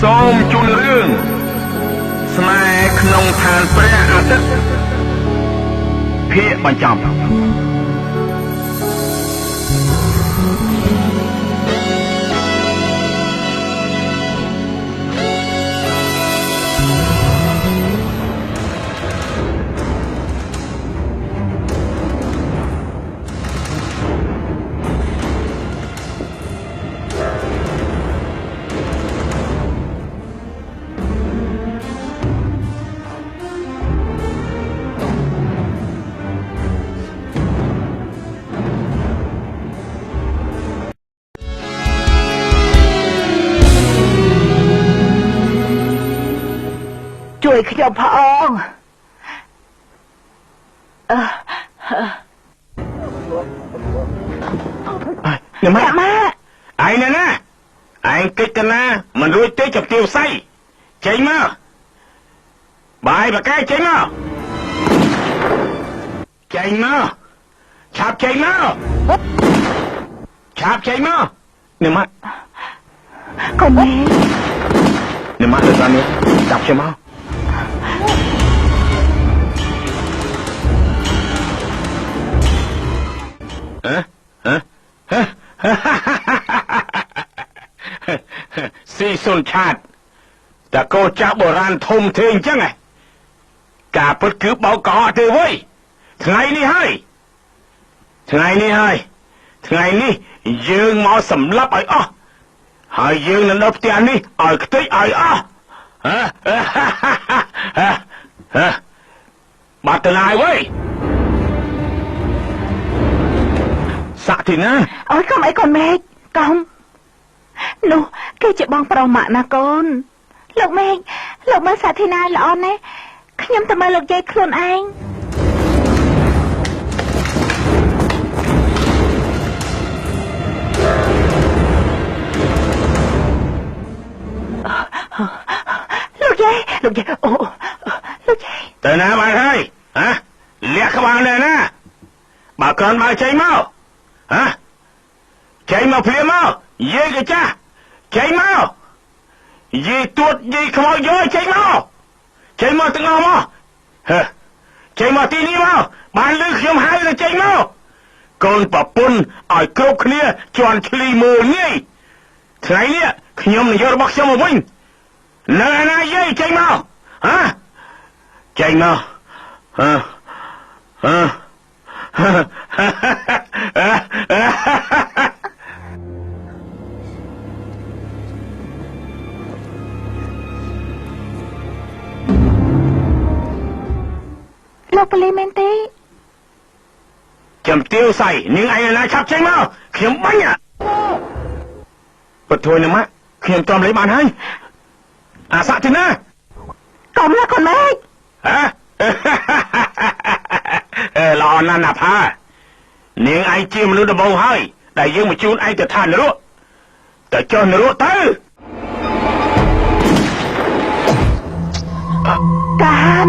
សូមជូនរឿងស្នេហ៍ក្នុងឋានព្រះអាទិត្យភាគបញ្ចប់ជួយខ្ញុំផងនេះម៉ាឯងណាឯងកិច្ចកណាមិនរួចទេចាប់ទាវសៃចេញមកបាយបកែចេញមកចេញមកឆាប់ចេញមកឆាប់ចេញមកនេះម៉ាកុំនេះម៉ាលើតាមនេះចាប់ចេញមកស៊ីសុនឆាតតែកោចាស់បុរាណធំធេងចឹងការពិតគឺបោកកោទេវើយថ្ងៃនេះហើយថ្ងៃនេះយើងមកសម្លាប់ឲ្យអស់ហើយយើងនៅផ្ទះនេះឲ្យខ្ទេចឲ្យអស់បាត់ទៅណាយវើយសាក់ទីណាអើយកុំអីកូនមេឃកុំនោះគឺជាបងប្រុសម៉ាក់ណាកូនលោកមេឃលោកមើលសាធីណាល្អណាស់ខ្ញុំទៅមើលលោកយាយខ្លួនឯងលោកយាយអូលោកយាយទៅណាបានហើយលាក់ក្បាលនៅណាបើគ្រាន់បើចេញមកចេញមកភ្លាមមកយាយកចាស់ចេញមកយាយទួតយាយខ្មោចយោចេញមកទាំងអស់មកចេញមកទីនេះមកបានលឺខ្ញុំហៅទៅចេញមកកូនប្រពន្ធឲ្យគ្រប់គ្នាជន់ឈ្លីមើលងាយថ្ងៃនេះខ្ញុំនឹងយករបស់ខ្ញុំមកវិញនៅណាយាយចេញមកចេញមកលោកប៉ូលីសមែនទេចាំទាវសៃនាងឯណាឆាប់ចេញមកខ្ញុំបាញ់បទធួយណាម៉ាក់ខ្ញុំទ្រាំលេបានហើយអាសាក់ទីណាកុំណាកូនមេឃល្អណាស់ណាផានាងឯងជាមនុស្សដំបូងហើយដែលយើងមកជូនឯងទៅឋាននរកទៅចុះនរកទៅកាន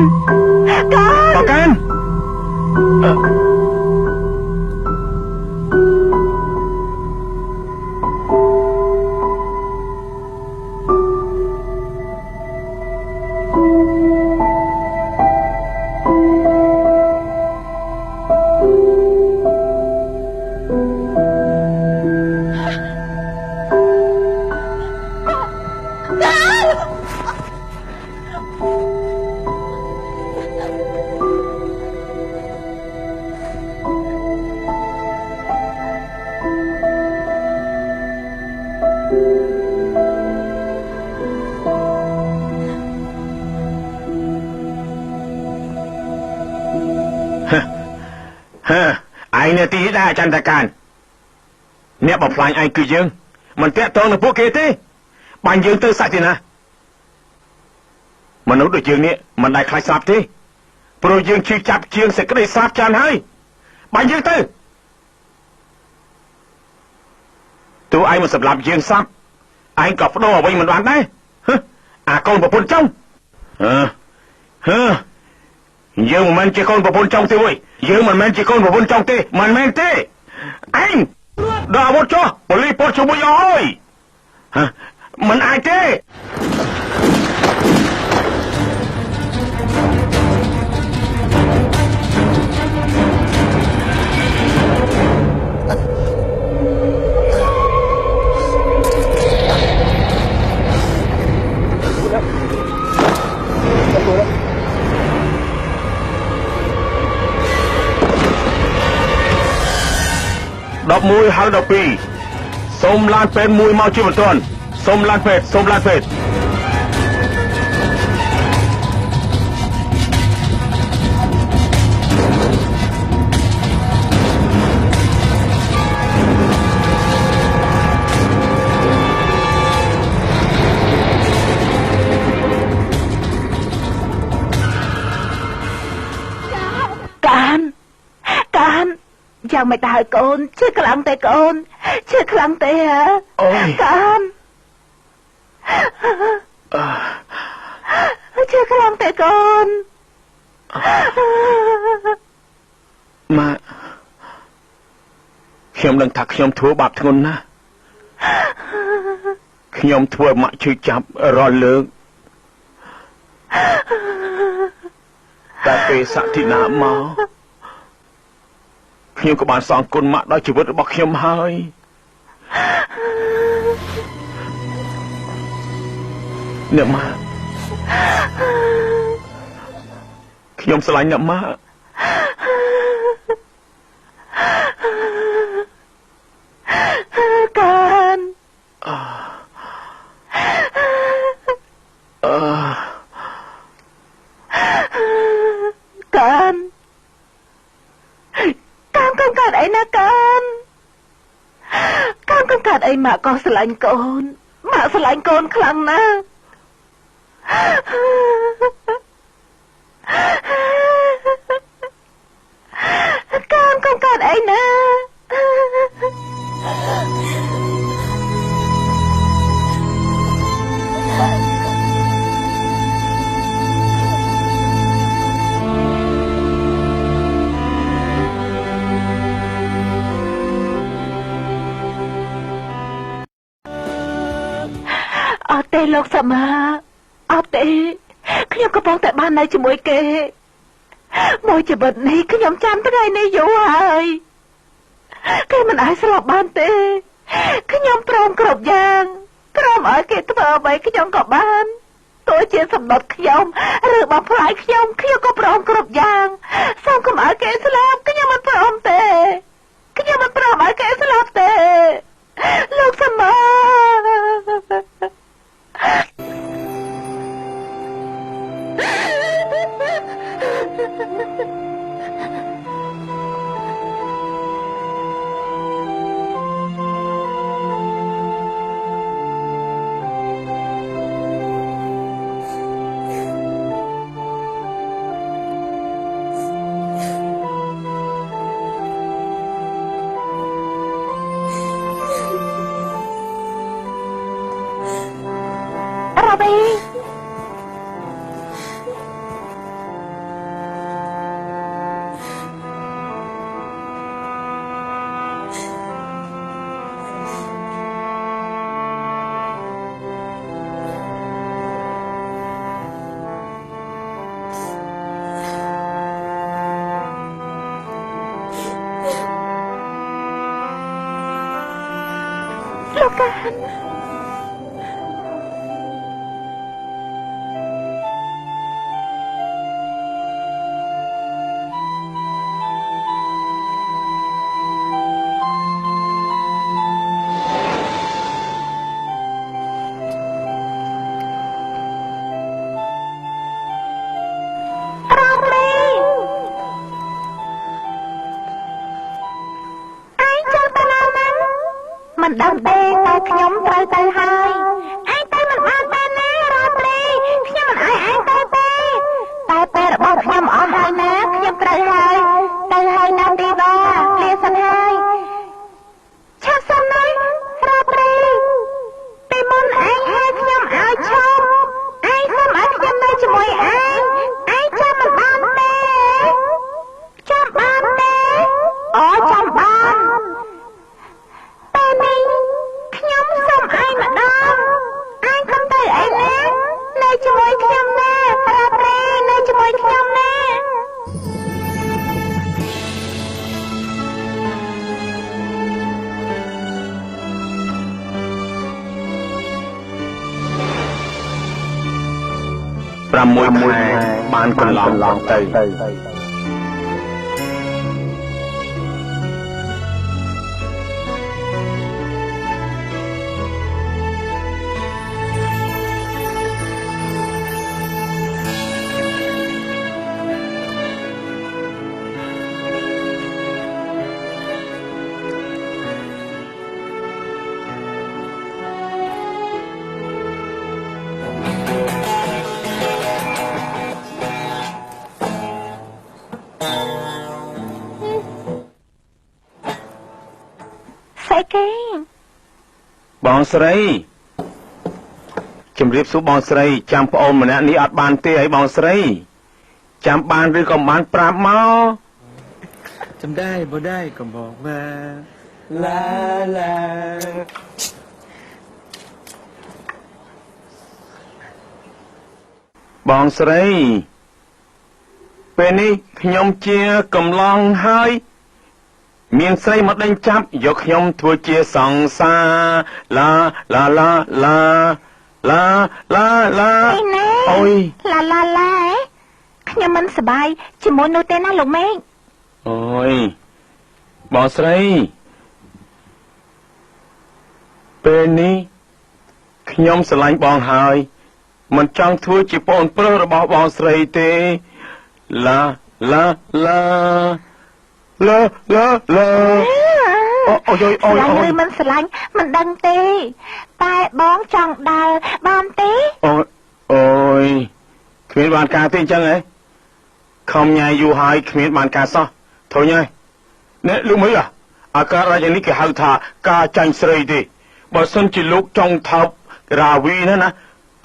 ឯងនៅទីនេះដែរអចន្ទកានអ្នកបំផ្លាញឯងគឺយើងមិនតាក់ទងនឹងពួកគេទេបាញ់យើងទៅសាច់ទីណាមនុស្សដូចយើងនេះមិនដែលខ្លាចស្លាប់ទេព្រោះយើងជឿចាប់ជាងសេចក្តីស្លាប់ចានហើយបាញ់យើងទៅទោះឯងមិនសម្លាប់យើងស្លាប់ឯងក៏បដូរអ្វីមិនបានដែរអាកូនប្រពន្ធចង់យើងមិនមែនជាកូនប្រពន្ធចង់ទេវើយយើងមិនមែនជាកូនប្រពន្ធចង់ទេមិនមែនទេឯងដល់អាវុធចុះប៉ូលីសពតជួយអើយមិនអាចទេ 11ហៅ12សូមឡានពេទ្យមួយមកជាបន្ទាន់សូមឡានពេទ្យសូមឡានពេទ្យយ៉ាងមិនទៅកូនឈឺខ្លាំងទេកូនឈឺខ្លាំងទេហ៎អូយកានឈឺខ្លាំងទេកូនម៉ាក់ខ្ញុំដឹងថាខ្ញុំធ្វើបាបធ្ងន់ណាស់ខ្ញុំធ្វើម៉ាក់ឈឺចាប់រាល់លើកតែពេលសក្តិណាមកខ្ញុំក៏បានសងគុណម៉ាក់ដល់ជីវិតរបស់ខ្ញុំហើយអ្នកម៉ាក់ខ្ញុំស្រឡាញ់អ្នកម៉ាក់កានកានកើតអីណាកានកកើតអីម៉ាក់ក៏ស្រឡាញ់កូនម៉ាក់ស្រឡាញ់កូនខ្លាំងណាស់កានកកើតអីណាអត់ទេលោកសាមាអត់ទេខ្ញុំកំពុងតែបាននៅជាមួយគេមួយជីវិតនេះខ្ញុំចាំថ្ងៃនេះយូរហើយគេមិនអាចស្លាប់បានទេខ្ញុំព្រមគ្រប់យ៉ាងព្រមឲ្យគេធ្វើអ្វីខ្ញុំក៏បានទោះជាសម្បត្តិខ្ញុំឬបំផ្លាញខ្ញុំក៏ព្រមគ្រប់យ៉ាងសូមកុំឲ្យគេស្លាប់ខ្ញុំមិនព្រមទេខ្ញុំមិនព្រមឲ្យគេស្លាប់ទេលោកសាមាលោកកានមិនដឹងទេតែខ្ញុំត្រូវទៅហើយឯងទៅមិនបានទេណារ៉ាត្រីខ្ញុំមិនឲ្យឯងទៅទេតែពេលរបស់ខ្ញុំអស់ហើយណាខ្ញុំត្រូវហើយទៅហើយណាទីដលាសិនហើយឆាប់សិនណារ៉ាត្រីពីមុនឯងឲ្យខ្ញុំឲ្យឈប់ឯងសុំឲ្យខ្ញុំនៅជាមួយឯងចាំមិនបានទេចាំបានទេអូចាំបានខ្ញុំសូមឯងម្ដងឯងកំទៅឯណានៅជាមួយខ្ញុំណាប្រាប់ទេនៅជាមួយខ្ញុំណា6 ខែបានកន្លងទៅ ស្អីគេ បងស្រីជំរាបសួរបងស្រីចាំប្អូនម្នាក់នេះអត់បានទេឲ្យបងស្រីចាំបានឬក៏មិនបានប្រាប់មក จำได้บ่ได้ก็บอกมาลาลา បងស្រីពេលនេះខ្ញុំជាកំឡងហើយមានស្រីមកដេញចាប់យកខ្ញុំធ្វើជាសង្សារឡាឡាឡាឡាឡាឡាឡា អីណែ អូយ ឡាឡាឡាខ្ញុំមិនសប្បាយជាមួយនោះទេណាលោកមេឃ អូយបងស្រីពេលនេះខ្ញុំស្រឡាញ់បងហើយមិនចង់ធ្វើជាប្អូនប្រុសរបស់បងស្រីទេឡាឡាឡាឡាឡាឡាអូយអូយ ស្រឡាញ់ អូយ ឬមិនស្រឡាញ់មិនដឹងទេតែបងចង់ដើរបានទេ អូយគ្មានបានការទេអញ្ចឹងហ៎ខំញ៉ាយយូរហើយគ្មានបានការសោះធុញហើយនេះលោកមើលអាការៈយ៉ាងនេះគេហៅថាការចាញ់ស្រីទេបើសិនជាលោកចង់ថោករាវីណា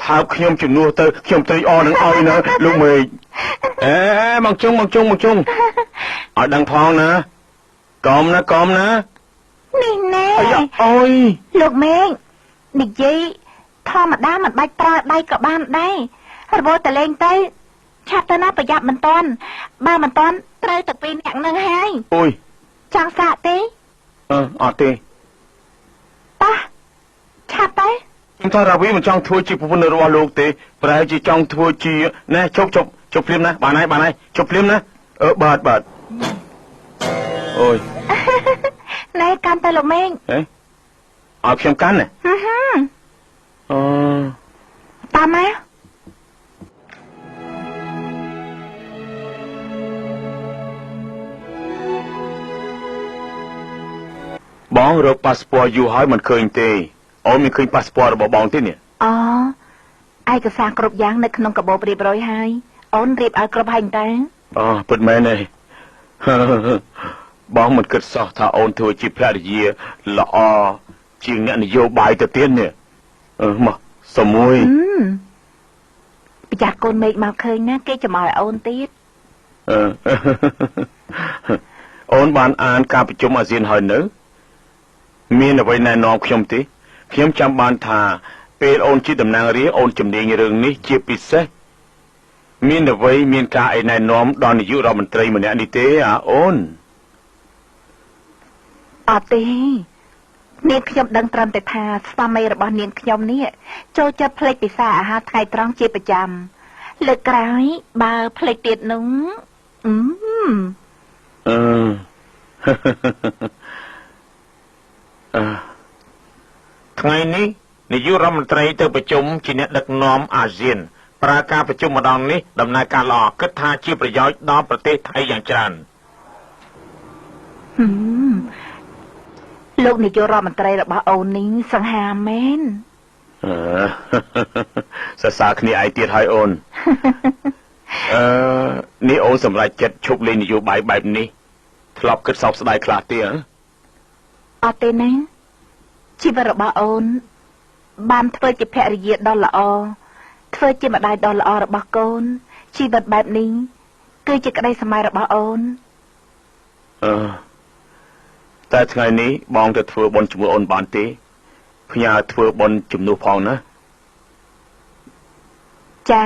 ថើបខ្ញុំជំនួសទៅខ្ញុំត្រេកអរនឹងឲ្យណាលោកមេឃអេមកជុងឲ្យដឹងផងណាកុំណា នេះណែ អាយ៉ាអូយ លោកមេឃនិយាយធម្មតាមិនបាច់ប្រើដៃក៏បានដែររវល់តែលេងទៅឆាប់ទៅណាប្រយ័ត្នមិនតាន់បើមិនតាន់ត្រូវតែពីរអ្នកនឹងហើយ អូយ ចង់សាកទេ អត់ទេ តោះឆាប់ទៅ ខ្ញុំថារាវីមិនចង់ធ្វើជាប្រពន្ធរបស់លោកទេប្រហែលជាចង់ធ្វើជាណែជប់ភ្លាមណាបានហើយជប់ភ្លាមណាបាទអូយ ណែកាន់ទៅលោកមេឃ ហេឲ្យខ្ញុំកាន់ណា ហឹម អូ តាមមក បងរកប៉ាសពតយូរហើយមិនឃើញទេអូនមិនឃើញប៉ាសពតរបស់បងទេនេះ អូឯកសារគ្រប់យ៉ាងនៅក្នុងកាបូបរៀបរយហើយអូនរៀបឲ្យគ្រប់ហើយតើ អូពិតមែនទេ បងមិនគិតសោះថាអូនធ្វើជាភរិយាល្អជាងអ្នកនយោបាយទៅទៀតនេះមកសមួយ ប្រយ័ត្នកូនមេឃមកឃើញណាគេចំអល់អូនទៀត អូនបានអានការប្រជុំអាស៊ានហើយនៅមានអ្វីណែនាំខ្ញុំទេខ្ញុំចាំបានថាពេលអូនជាតំណាងរាស្ត្រអូនជំនាញរឿងនេះជាពិសេសមានអ្វីមានការឯណែនាំដល់នាយករដ្ឋមន្ត្រីម្នាក់នេះទេអូន អត់ទេនាងខ្ញុំដឹងត្រឹមតែថាស្វាមីរបស់នាងខ្ញុំនេះចូលចិត្តផ្លេចពិសាអាហារថ្ងៃត្រង់ជាប្រចាំលើកក្រោយបើផ្លេចទៀតនោះថ្ងៃនេះនាយករដ្ឋមន្ត្រីទៅប្រជុំជាអ្នកដឹកនាំអាស៊ានប្រើការប្រជុំម្ដងនេះដំណើរការល្អគិតថាជាប្រយោជន៍ដល់ប្រទេសថៃយ៉ាងច្រើន លោកនាយករដ្ឋមន្ត្រីរបស់អូននេះសង្ហាមែន សរសើរគ្នាឯទៀតហើយអូន នេះអូនសម្រេចចិត្តឈប់លេងនយោបាយបែបនេះធ្លាប់គិតសោកស្ដាយខ្លះទេអត់ទេណាជីវិតរបស់អូនបានធ្វើជាភរិយាដ៏ល្អធ្វើជាម្ដាយដ៏ល្អរបស់កូនជីវិតបែបនេះគឺជាក្តីស្រមៃរបស់អូន តែថ្ងៃនេះបងទៅធ្វើបុណ្យជាមួយអូនបានទេផ្ញើធ្វើបុណ្យជំនួសផងណា ចា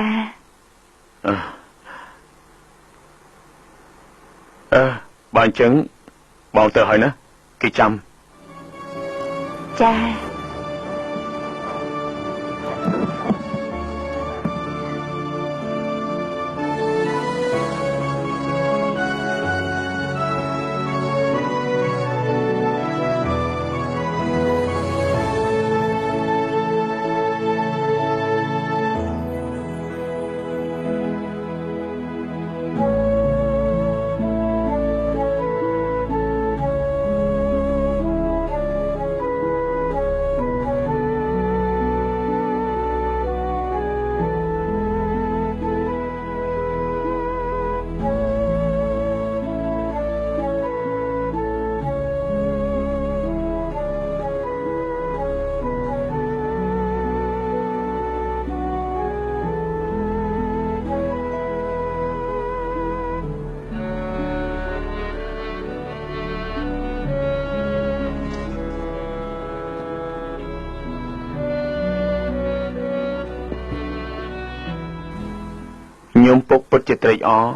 បើអញ្ចឹងបងទៅហើយណាគេចាំ ចា អ ខ្ញុំពុកពិតជាត្រេកអរ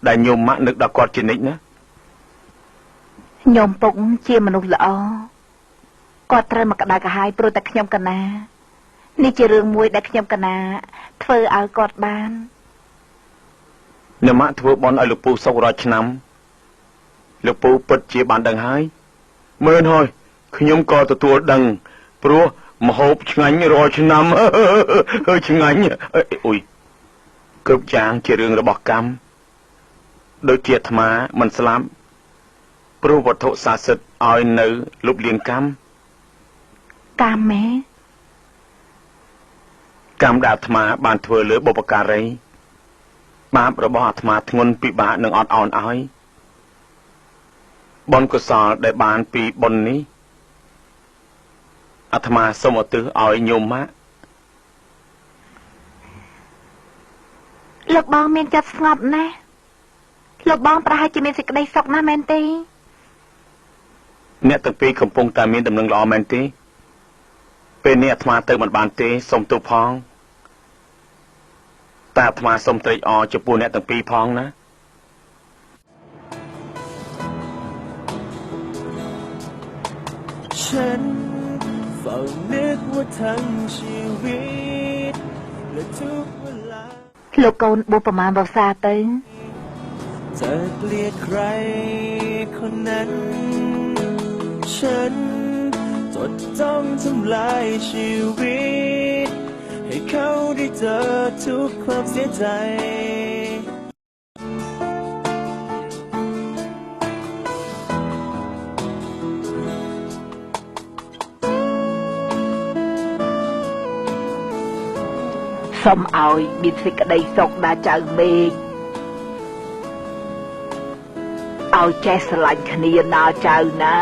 ដែលញោមម៉ាក់នឹកដល់គាត់ជានិច្ចណា ខ្ញុំពុកជាមនុស្សល្អគាត់ត្រូវមកក្តៅក្រហាយព្រោះតែខ្ញុំកណានេះជារឿងមួយដែលខ្ញុំកណាធ្វើឲ្យគាត់បាន អ្នកម៉ាក់ធ្វើបន់ឲ្យលោកពូសុខរាល់ឆ្នាំលោកពូពិតជាបានដឹងហើយមើលហើយខ្ញុំក៏ទទួលដឹងព្រោះម្ហូបឆ្ងាញ់រាល់ឆ្នាំឆ្ងាញ់អុយគ្រប់យ៉ាងជារឿងរបស់កម្មដូចជាអាត្មាមិនស្លាប់ព្រោះវត្ថុស័ក្តិសិទ្ធិឲ្យនៅលុបលាងកម្ម កម្មម៉ែ កម្មដែលអាត្មាបានធ្វើលើបុព្វការីបាបរបស់អាត្មាធ្ងន់ពិបាកនឹងអត់ឱនឲ្យបុណ្យកុសលដែលបានពីបុណ្យនេះអាត្មាសូមឧទ្ទិសឲ្យញោមម៉ាក់ លោកបងមានចិត្តស្ងប់ណាស់លោកបងប្រហែលជាមានសេចក្តីសុខណាស់មែនទេ អ្នកទាំងពីរកំពុងតែមានដំណឹងល្អមែនទេពេលនេះអាត្មាទៅមិនបានទេសូមទោសផងតែអាត្មាសូមត្រេកអរចំពោះអ្នកទាំងពីរផងណា ฉันเฝ้านึกว่าทั้งชีวิตและทุกเวลา លោកកូនបួសប្រមាណវស្សាទៅ จะเกลียดใครคนนั้น ฉันจดจ้องทำลายชีวิตให้เขาได้เจอทุกความเสียใจ សូមឲ្យមានសេចក្តីសុខដល់ចៅមេឃឲ្យចេះស្រឡាញ់គ្នាណាចៅណា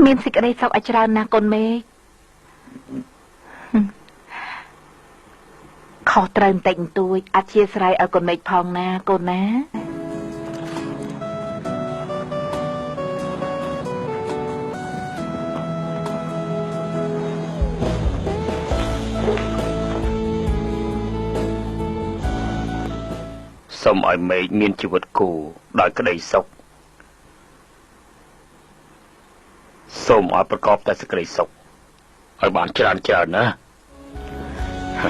មានសេចក្តីសុខឲ្យច្រើនណាស់កូនមេឃខុសត្រូវបន្តិចបន្តួចអធិស្ឋានឲ្យកូនមេឃផងណាកូនណា សូមឲ្យមេឃមានជីវិតគូដោយក្តីសុខសូមឲ្យប្រកបតែសេចក្តីសុខឲ្យបានច្រើនណា ฉ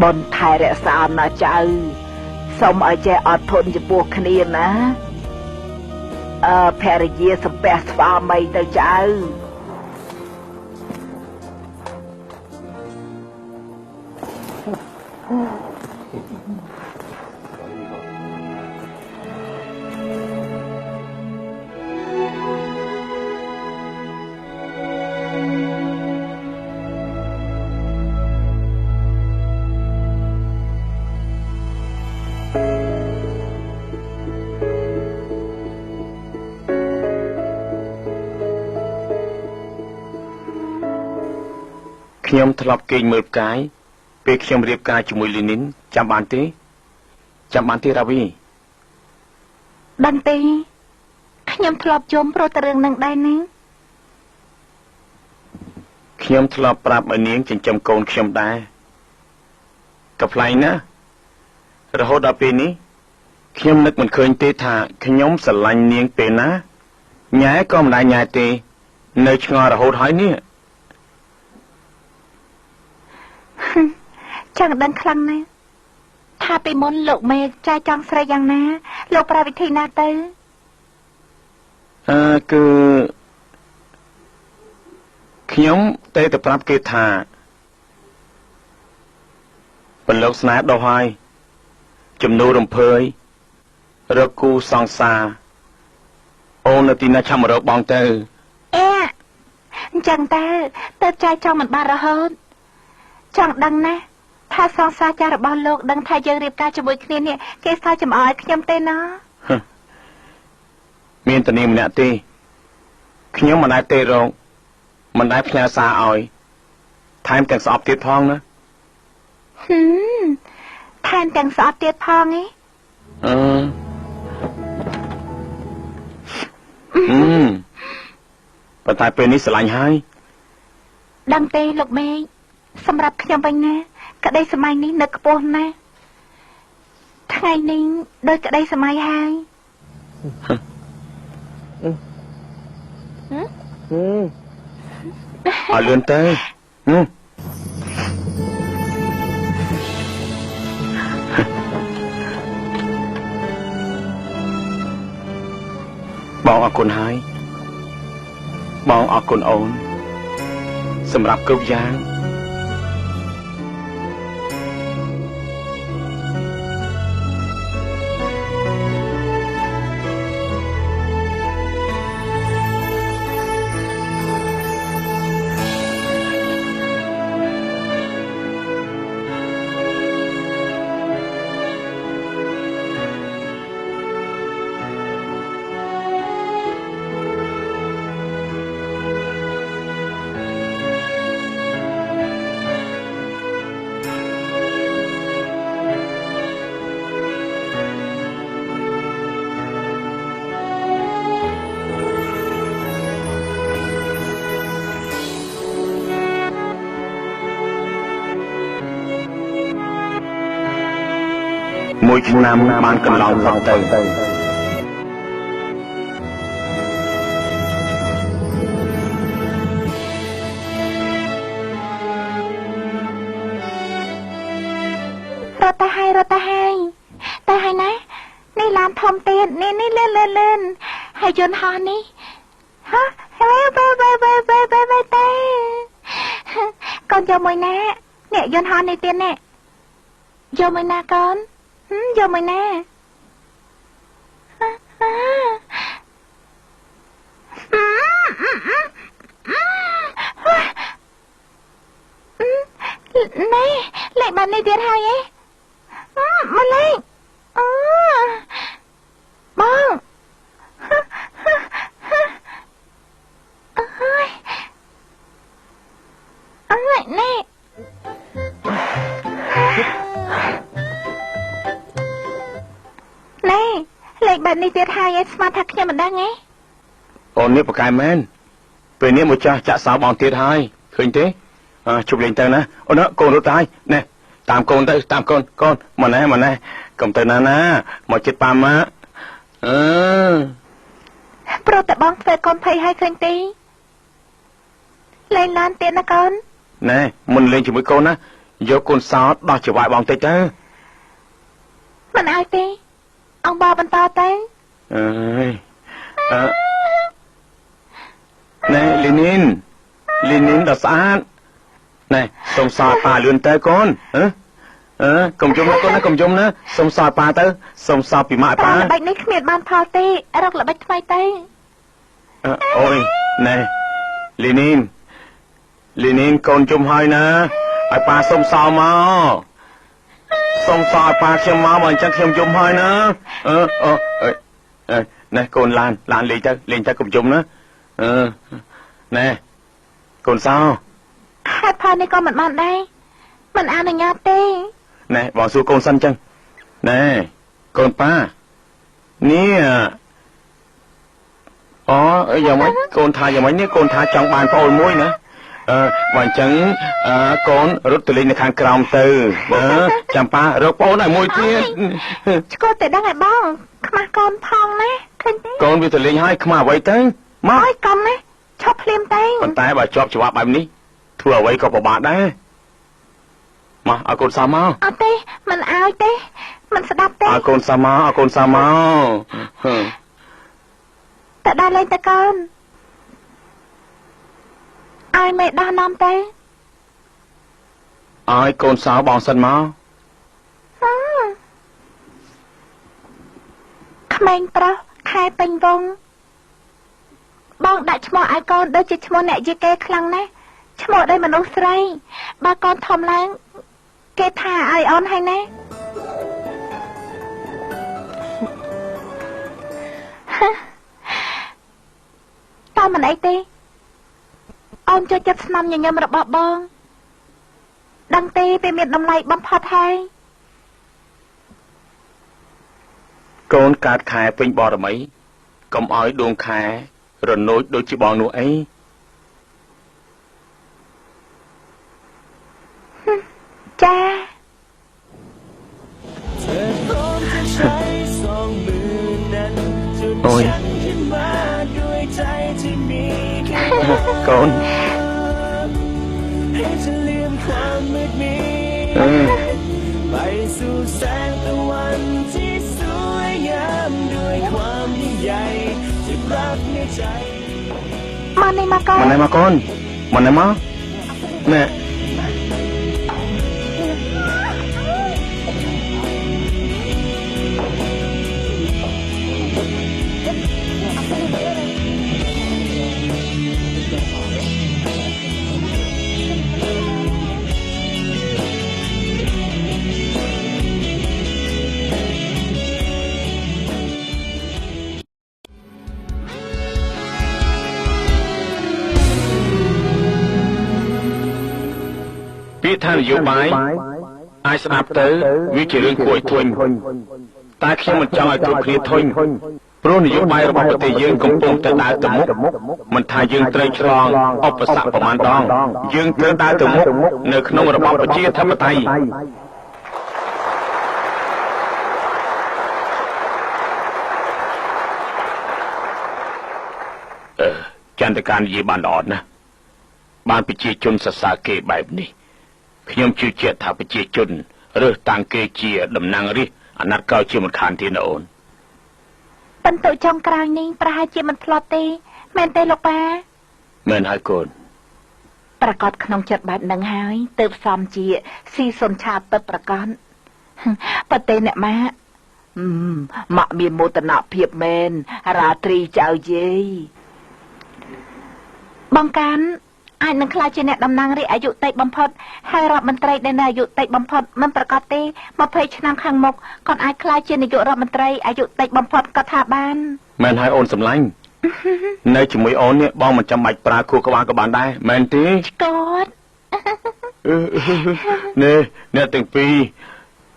បនថែរក្សាណាចៅសូមឲ្យចេះអត់ធន់ចំពោះគ្នាណាភរិយាសំពះស្វាមីទៅចៅខ្ញុំធ្លាប់គេងមើលផ្កាយពេលខ្ញុំរៀបការជាមួយលីនីនចាំបានទេរាវីដឹងទេខ្ញុំធ្លាប់យំព្រោះតែរឿងនឹងដែរណាខ្ញុំធ្លាប់ប្រាប់ឲ្យនាងចិញ្ចឹមកូនខ្ញុំដែរក៏ប្លែកណាស់រហូតដល់ពេលនេះខ្ញុំនឹកមិនឃើញទេថាខ្ញុំស្រឡាញ់នាងពេលណាញ៉ែក៏មិនដែរញ៉ែទេនៅឆ្ងល់រហូតហើយនេះចង់ដឹងខ្លាំងណាស់ថាពីមុនលោកមេចាយចង់ស្រីយ៉ាងណាលោកប្រើវិធីណាទៅគឺខ្ញុំតែប្រាប់គេថាពលលោកស្នេហ៍ដោះហើយជំនួសរំភើយរកគូសង្សារអូននៅទីណាឆាំរកបងទៅអញ្ចឹងទៅចាយចង់មិនបានរហូតចង់ដឹងណាថាសង្សារចាស់របស់លោកដឹងថាយើងរៀបការជាមួយគ្នានេះគេសើចចំអល់ឲ្យខ្ញុំទេណាមានតែនាងម្នាក់ទេខ្ញុំមិនដែលទេរងមិនដែលផ្ញើសារឲ្យថែមទាំងស្អប់ទៀតផងណាថែមទាំងស្អប់ទៀតផងហ៎ប៉ុន្តែពេលនេះស្រឡាញ់ហើយដឹងទេលោកមេសម្រាប់ខ្ញុំវិញណាក្តីសម័យនេះនៅខ្ពស់ណាស់ថ្ងៃនេះដូចក្តីសម័យហើយអត់លឿនទៅបងអរគុណហើយបងអរគុណអូនសម្រាប់គ្រប់យ៉ាងមួយឆ្នាំបានកន្លងផុតទៅរត់ទៅហើយតែហើយណានេះឡានធំទៀតនេះលឿនហើយយន្តហោះនេះហ៎បែតែកូនយកមួយណានេះយន្តហោះនេះទៀតនេះយកមួយណាកូនយកមួយណានេះលេខបាត់នេះទៀតហើយមកលេខបងនេះលេខបែបនេះទៀតហើយស្មានថាខ្ញុំមិនដឹងទេអូននេះប្រកែមែនពេលនេះមកចាស់ចាក់សោបងទៀតហើយឃើញទេជប់លេងទៅណាអូនកូនរត់ទៅហើយណែតាមកូនទៅតាមកូនកូនមកណែកុំទៅណាមកចិត្តប៉ាម៉ាព្រោះតែបងធ្វើកូនភ័យហើយឃើញទេលេងឡានទៀតណាកូនណែមុនលេងជាមួយកូនណា យកកូនសោតដោះច្រវាយបងតិចទៅ មិនឲ្យទេអង្គបបន្តទៅ អើយណែលីនីនដ៏ស្អាតណែសុំសោតប៉ាលឿនទៅកូនកុំយំណាកូនណាកុំយំណាសុំសោតប៉ាទៅសុំសោតពីម៉ាក់ប៉ា ល្បិចនេះគ្មានបានផលទេរកល្បិចថ្មីទៅ អូយណែលីនីនកូនជុំហើយណាឲ្យប៉ាសុំសោមកសុំសោឲ្យប៉ាខ្ញុំមកបើអញ្ចឹងខ្ញុំយំហើយណាណែកូនឡានលេងទៅកុំយំណាណែកូនសោ ហេតុផលនេះក៏មិនបានដែរមិនអនុញ្ញាតទេ ណែបងសួរកូនសិនចឹងណែកូនប៉ានេះយ៉ាងម៉េចកូនថាយ៉ាងម៉េចនេះកូនថាចង់បានប្អូនមួយណាបើអញ្ចឹងកូនរត់ទៅលេងនៅខាងក្រោមទៅចាំប៉ารកប្អូនឲ្យមួយទៀត ឆ្កួតតែដឹងឲ្យបងខ្មាស់កូនផងណាឃើញទេ កូនវាទៅលេងឲ្យខ្មាស់អ្វីទៅមក អើយកុំណាឈប់ភ្លាមទៅ ប៉ុន្តែបើជាប់ច្បាប់បែបនេះធ្វើអ្វីក៏ពិបាកដែរមកឲ្យកូនសាមក អត់ទេមិនឲ្យទេមិនស្ដាប់ទេ ឲ្យកូនសាមកតែដើរលេងទៅកូនឲ្យមេដោះនាំទៅ ឲ្យកូនសៅបងសិនមក ក្មេងប្រុសខែពេញវងបងដាក់ឈ្មោះឲ្យកូនដូចជាឈ្មោះអ្នកយីគេខ្លាំងណាស់ឈ្មោះដោយមនុស្សស្រីបើកូនធំឡើងគេថាឲ្យអូនហើយណាតើមិនអីទេអូនចូលចិត្តស្នាមញញឹមរបស់បងដឹងទេពេលមានតម្លៃបំផុតហើយក ូនកើតខែពេញបរមីកុំឲ្យដួងខែរនោចដូចជាបងនោះអី ចា អូយ កូន ไปสู่แสงตะวันที่สวยงามด้วยความยิ่งใหญ่ที่รักในใจ មកនេះមកកូន មកនេះមកកូនមកនេះមកណែ ពាក្យថានយោបាយអាចស្ដាប់ទៅវាជារឿងគួរឲ្យធុញតែខ្ញុំមិនចង់ឲ្យគ្រប់គ្នាធុញព្រោះនយោបាយរបស់ប្រទេសយើងកំពុងតែដើរទៅមុខមិនថាយើងត្រូវឆ្លងឧបសគ្គប្រមាណដងយើងត្រូវដើរទៅមុខនៅក្នុងរបបប្រជាធិបតេយ្យចន្ទការនិយាយបានល្អណាស់បានប្រជាជនសរសើរគេបែបនេះខ្ញុំជឿជាក់ថាប្រជាជនរើសតាំងគេជាតំណាងរាស្ត្រអាណត្តិក្រោយជាមិនខានទេណាអូន បន្ទុកចុងក្រោយនេះប្រហែលជាមិនផ្លត់ទេមែនទេលោកប៉ា មែនហើយកូន ប្រកាសក្នុងចិត្តបែបហ្នឹងហើយទើបសំជាស៊ីសុនឆាពិតប្រកាសប្រទេសអ្នកម៉ាក់ម៉ាក់មានមោទនភាពមែនរាត្រីចៅយាយបងកាន់អាចនឹងខ្លាចជាអ្នកតំណាងរាស្ត្រអាយុតិចបំផុតហើយរដ្ឋមន្ត្រីដែលនៅអាយុតិចបំផុតមិនប្រកាសទេ20ឆ្នាំខាងមុខគាត់អាចខ្លាចជានាយករដ្ឋមន្ត្រីអាយុតិចបំផុតក៏ថាបាន មែនហើយអូនសម្លាញ់ នៅជាមួយអូននេះបងមិនចាំបាច់ប្រើខួរក្បាលក៏បានដែរមែនទេ គាត់ នេះអ្នកទាំងពីរ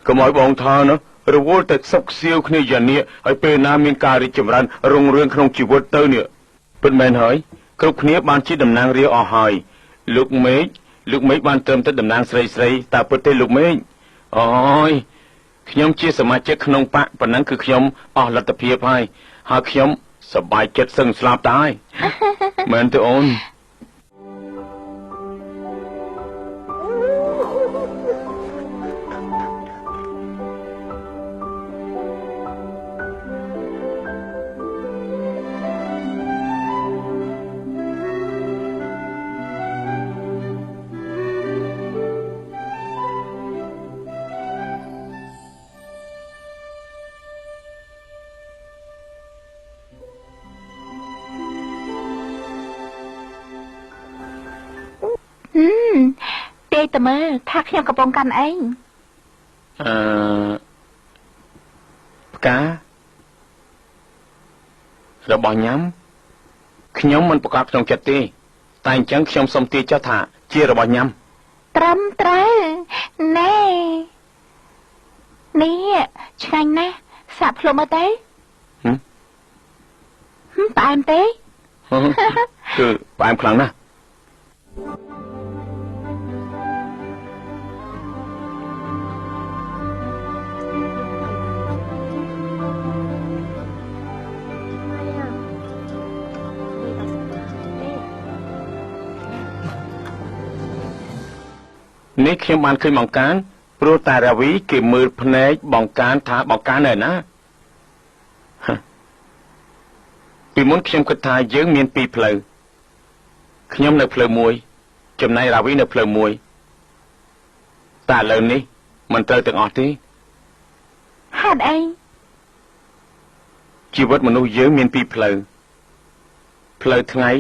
កុំឲ្យបងថាណារវល់តែសុកសៀវគ្នាយ៉ាងនេះហើយពេលណាមានការរីកចម្រើនរុងរឿងក្នុងជីវិតទៅនេះពិតមែនហើយគ្រប់គ្នាបានជាតំណាងរាស្ត្រអស់ហើយលោកមេឃបានត្រឹមតែតំណាងស្រីតើពិតទេលោកមេឃអូយខ្ញុំជាសមាជិកក្នុងបកប៉ុណ្ណឹងគឺខ្ញុំអស់លទ្ធភាពហើយខ្ញុំសប្បាយចិត្តសឹងស្លាប់តើហើយមែនទេអូន យតើមើលថាខ្ញុំកំពុងកាន់អីផ្ការបស់ញ៉ាំខ្ញុំមិនប្រកាសក្នុងចិត្តទេតែអញ្ចឹងខ្ញុំសូមទាយចុះថាជារបស់ញ៉ាំត្រឹមត្រូវណែនេះឆ្ងាញ់ណាស់សាក់ភ្លុំអត់ទេផ្អែមទេគឺផ្អែមខ្លាំងណាស់នេះខ្ញុំបានឃើញបង្ការព្រោះតារាវីគេមើលភ្នែកបង្ការថាបង្ការនៅណាពីមុនខ្ញុំគិតថាយើងមានពីរផ្លូវខ្ញុំនៅផ្លូវមួយចំណែករាវីនៅផ្លូវមួយតែឥឡូវនេះមិនត្រូវទាំងអស់ទេហេតុអីជីវិតមនុស្សយើងមានពីរផ្លូវផ្លូវថ្ងៃ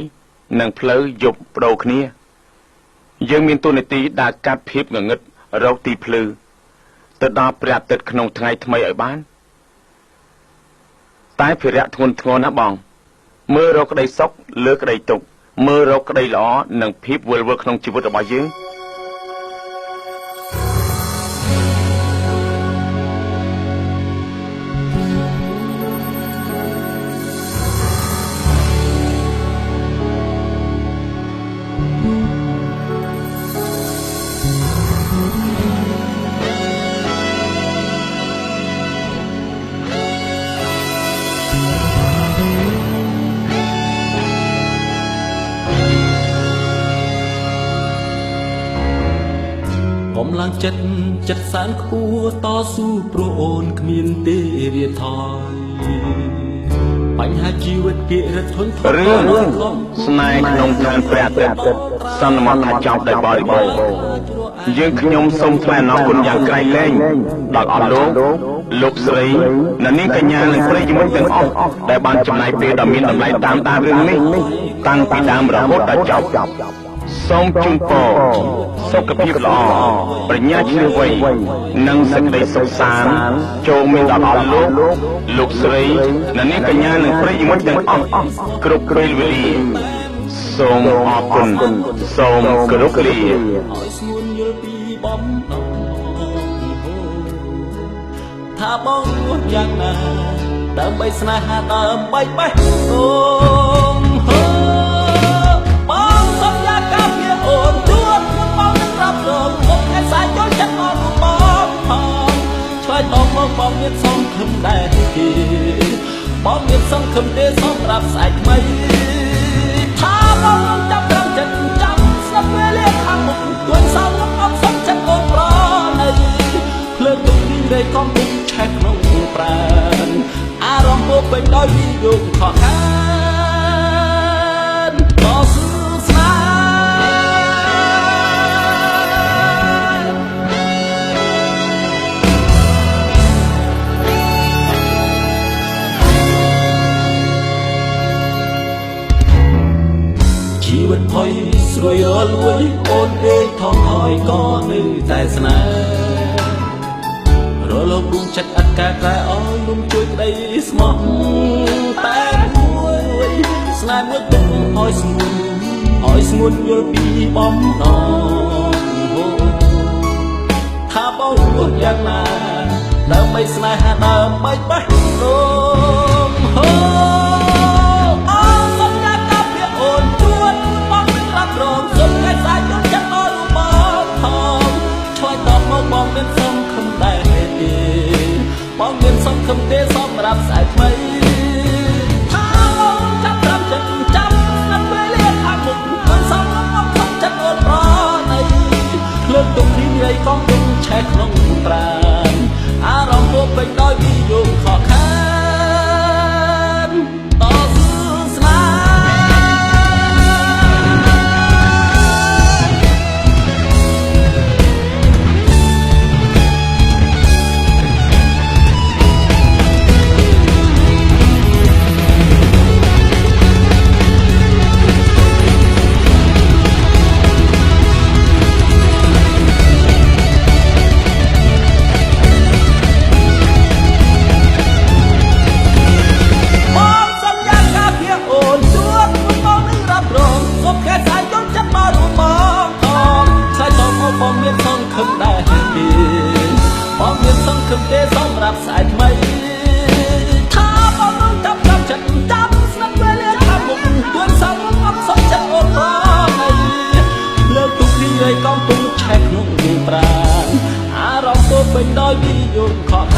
និងផ្លូវយប់បដូរគ្នាយើងមានតួនាទីដើរកាត់ភាពងងឹតរកទីភ្លឺទៅដល់ព្រះអាទិត្យក្នុងថ្ងៃថ្មីឲ្យបានតែភារៈធ្ងន់ធ្ងរណាស់បងមើលរកក្តីសុខលើក្តីទុក្ខមើលរកក្តីល្អនិងភាពវិលវល់ក្នុងជីវិតរបស់យើងកម្លាំងចិត្តសានខ្ពស់តស៊ូព្រោះអូនគ្មានទេរាថយបញ្ហាជីវិតគេរត់ធន់រឿងស្នេហ៍ក្នុងឋានព្រះអាទិត្យសន្មតថាចប់ដោយបរិបូរណ៍យើងខ្ញុំសូមថ្លែងអំណរគុណយ៉ាងក្រៃលែងដល់អស់លោកស្រីនិងនាងកញ្ញានិងប្រិយមិត្តទាំងអស់ដែលបានចំណាយពេលដ៏មានតម្លៃតាមដានរឿងនេះតាំងពីដើមរហូតដល់ចប់សូមជូនពរសុខភាពល្អប្រាជ្ញាឈ្លាសវៃនិងសេចក្តីសុខសាន្តចូលមានដល់អស់លោកស្រីនិងនាងកញ្ញានិងប្រិយមិត្តទាំងអស់គ្រប់ពេលវេលាសូមអរគុណសូមគោរពលាឲ្យស្ងួនយល់ពីបំណងថាបងយ៉ាងណាដើម្បីស្នេហាដើម្បីបេះដូងបងសុំយ៉ាកាពីអូនជួបខ្ញុំបងនឹងប្រាប់រងមុខឯសាយចូលចិត្តអរគុណបងផងឆ្លើយតបមកបងមានសង្ឃឹមដែរទេបងមានសង្ឃឹមទេសម្រាប់ស្អែកថ្មីថាបងនឹងចាប់ត្រង់ចិត្តចាំស្លាប់វេលាខាងមុខទួយសោកអត់សុំចិត្តអូនប្រណីភ្លើងទុំនេះរៃកំពុងឆេះក្នុងប្រាណអារម្មណ៍ពោពេញដោយវិយោគខកខានក៏ស្នេហ៍ជីវិតផុយស្រួយអលួយអូនដេកថងហើយក៏នៅតែស្នេហ៍រលកដួងចិត្តអត់ការក្រែអោយលំជួយក្តីស្មោះតែមួយស្នេហ៍មួយទុំឲ្យស្ងួនយល់ពីបំណងថាបងរស់យ៉ាងណាដើម្បីស្នេហាដើម្បីបេះដូងអរសុំយ៉ាកាពីអូនជួនបងនឹងรับរងសុំតែសាយយល់ចិត្តដល់បងផងឆ្លើយតបមកបងមានសង្ឃឹមដែរទេបងមានសង្ឃឹមទេសម្រាប់ស្អែកថ្មីថាបងចាប់ត្រង់ចិត្តចាំស្នាប់វេលាខាងមុខមិនសមអត់សុំចិត្តអូនប្រណីភ្លើងទុំនេះរៃកំពុងឆេះក្នុងប្រាណអារម្មណ៍ពោពេញដោយវិយោគខកខាន ពេញដោយនិយមខក